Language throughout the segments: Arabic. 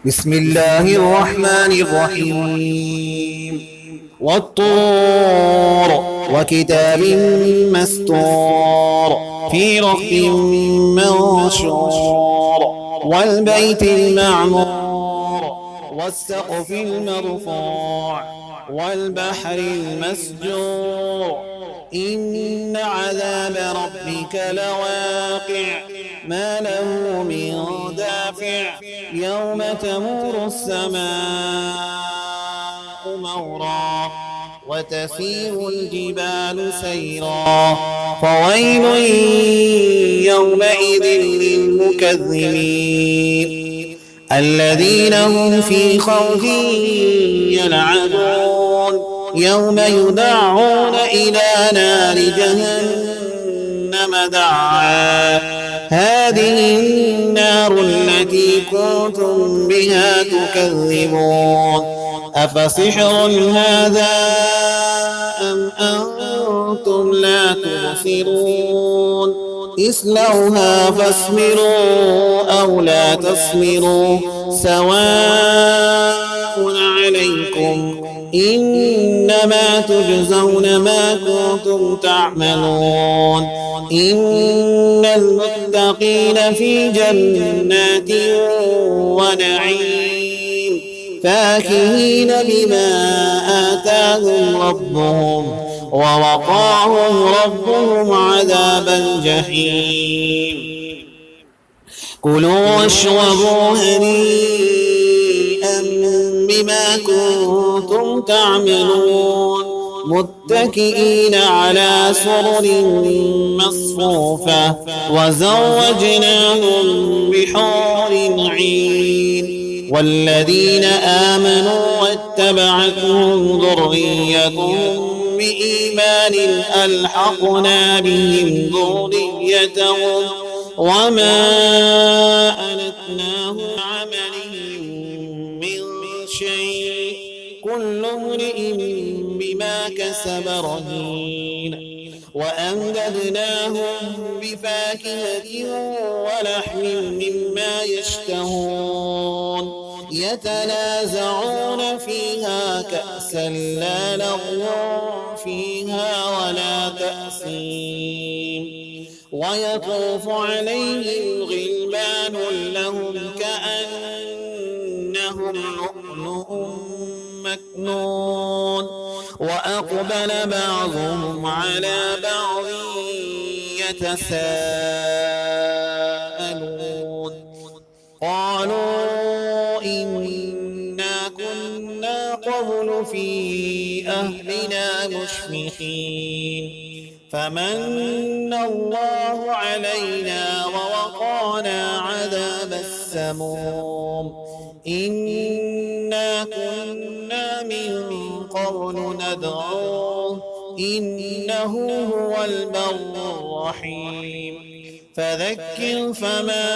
بسم الله الرحمن الرحيم والطور وكتاب مستور في رق منشور والبيت المعمور والسقف المرفوع والبحر المسجور إن عذاب ربك لواقع ما له من دافع يوم تمور السماء مورا وتسير الجبال سيرا فويل يومئذ للمكذبين الذين هم في خوض يلعبون يوم يدعون إلى نار جهنم دعا هذه النار التي كنتم بها تكذبون أفسحر هذا أم أنتم لا تبصرون اصلوها فاصبروا أو لا تصبروا سواء عليكم إنما تجزون ما كنتم تعملون إن المتقين في جنات ونعيم فاكهين بما آتاهم ربهم ووقاهم ربهم عذاب الجحيم كلوا واشربوا هنيئا بما كنتم تعملون متكئين على سرر مصفوفة وزوجناهم بحور عين والذين آمنوا واتبعتهم ذريتهم بإيمان ألحقنا بهم ذريتهم وما ألتناهم عملهم من شيء كل امرئ بما كسب رهين وأمددناهم بفاكهة ولحم مما يشتهون يتنازعون فيها كأسا لا لغو فيها ولا تأثيم ويطوف عليهم غلمان لهم كأنهم لؤلؤ مكنون وأقبل بعضهم على بعض يتساءلون قالوا إنا كنا قبل في أهلنا مشفقين فمن الله علينا ووقانا عذاب السموم إنا كنا من قبل ندعوه إنه هو البر الرحيم فذكر فما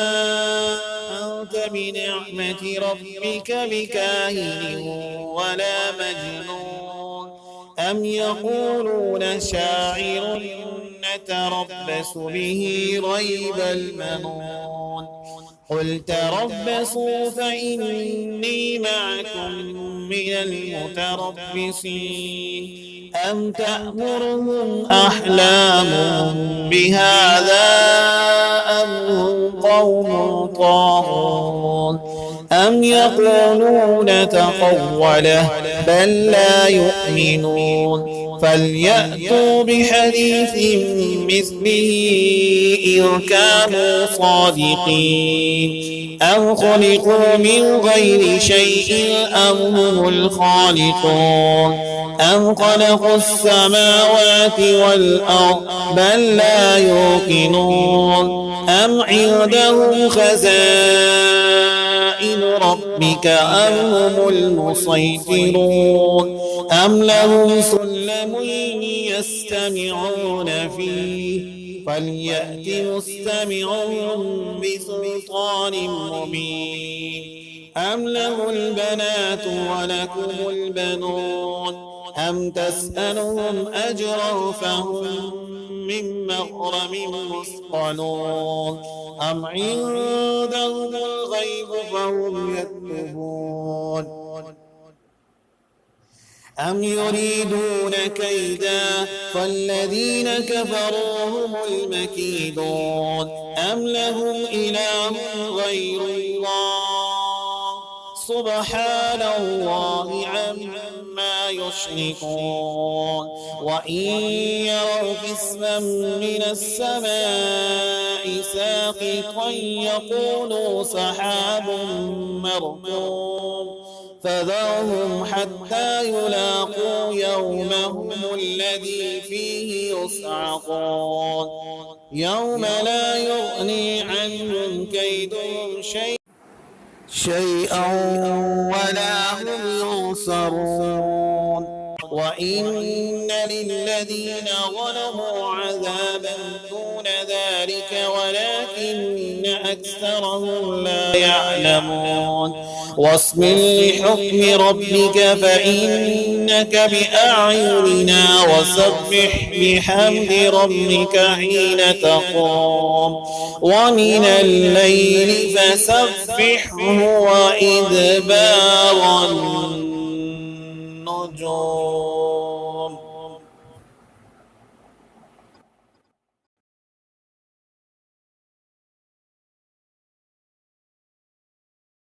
أنت بنعمة ربك بكاهن ولا مجنون أم يقولون شاعر نتربص به ريب المنون قل تربصوا فإني معكم من المتربصين أم تأمرهم أحلامهم بهذا أم هم قوم طاغون أم يقولون تقوله بل لا يؤمنون فليأتوا بحديث مثله إن كانوا صادقين أم خلقوا من غير شيء أم هم الخالقون أم خلقوا السماوات والأرض بل لا يوقنون أم عندهم خزائن ربك أم هم المسيطرون أم لهم سلم يستمعون فيه فليأت مستمعهم بسلطان مبين أم له البنات ولكم البنون أم تسألهم أجرا فهم من مغرم مثقلون أم عندهم الغيب فهم يكتبون أم يريدون كيدا فالذين كفروا هم المكيدون أم لهم إله غير الله سبحان الله عما يشركون وإن يروا كسفا من السماء ساقطا يقولوا سحاب مركوم فذرهم حتى يلاقوا يومهم الذي فيه يصعقون يوم لا يغني عنهم كيدهم شيئا ولا هم ينصرون وإن للذين ظلموا عذابا دون ذلك ولكن أكثرهم لا يعلمون واصبر لحكم ربك فإنك بأعيننا وسبح بحمد ربك حين تقوم ومن الليل فسبحه وإدبار النجوم